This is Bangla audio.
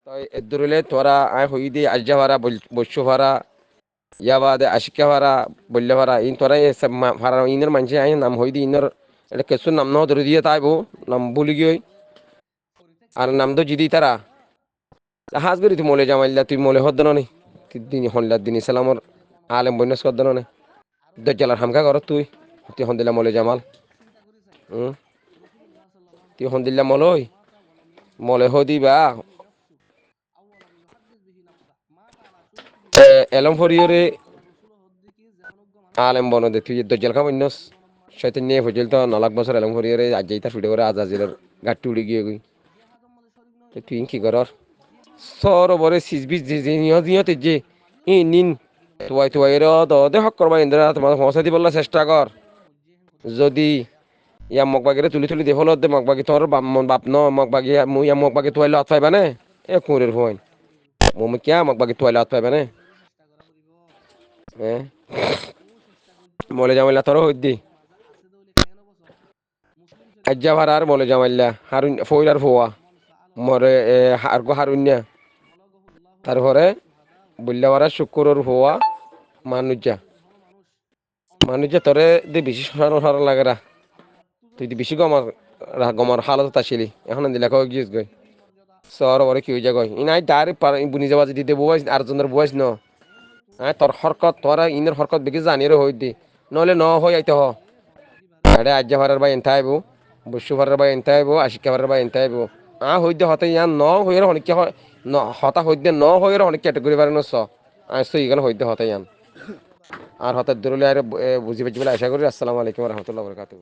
তাই এদুরলে তোরা আয় হই দি আজ্জা ভাড়া বস্য ভাড়া ইয়া বাদে আশিকা ভাড়া বললে ভাড়া ইন তোরা এ ভাড়া ইনের মানুষে আয় নাম হই দি ইনর এটা কেসু নাম ন ধরে দিয়ে তাইবো নাম বলি গিয়ে আর নাম তো জিদি তারা হাজ করি তুই মলে জামাইল্লা তুই মলে হদ্দ নি দিন হল্লার দিন ইসলামর আলেম বন্যাস করদ নে দজ্জালার হামকা কর তুই হন্দিল্লা মলে জামাল তুই হন্দিল্লা মলই মলে হদি বা এলম ফরিয়রে আলেম বন দে তুই দজ্জাল খাবন্যস শয়তান নিয়ে ফজল তো 9 বছর এলম ফরিয়রে আজ যাইতা ফিডে করে আজাজিলের গাট্টি উড়ি গিয়ে গই তুই কি করর সরবরে সিজবি জিনিয়তে যে ই নিন তুয়াই র দে হক করবা ইন্দ্রা তোমার পৌঁছা দিবল্লা চেষ্টা কর যদি ইয়া মগবাগিরে তুলি দে হলো দে মগবাগি তোর বাপ ন মগবাগি মুই ইয়া মগবাগি তুয়াইলে আত পাইবা নে এ কুঁরের হইন মুই কিয়া মগবাগি তুয়াইলে আত পাইবা নে হ্যাঁ মলে জামাইলা তোর হইদি আজ্জা ভাড়ার মলে জামাইলা হারুন ফইরার ফোয়া মরে হারগো হারুন্যা তারপরে বললা ভাড়া শুক্রর ফোয়া মানুষা তোরে দে বেশি সরানো লাগে রা তুই দি বেশি গমর হালত আসিলি এখন দিলা কয় গিয়েছ গই সর ওরে কি হয়ে যায় ইনাই ডাইরেক্ট বুনি যাবা যদি দে বয়স আর জনের বয়স ন তোর হরকত তোরা ইনের হরকত বেশি জানি রে হই দি নহলে ন হই আইতে হ আরে আজ্জা ভাড়ার ভাই এনতে আইবো বস্যু ভাড়ার ভাই এনতে আইবো আশিকা ভাড়ার ভাই এনতে আইবো হই দে হতে ইয়ান ন হইয়ের অনেক হতা হই দে ন হইয়ের অনেক ক্যাটেগরি পারে নস তো ইগান হই দে হতে ইয়ান আর হঠাৎ দূরলে আর বুঝি পাচ্ছি বলে আশা করি আসসালামু আলাইকুম রহমতুল্লাহ বরকাতুহ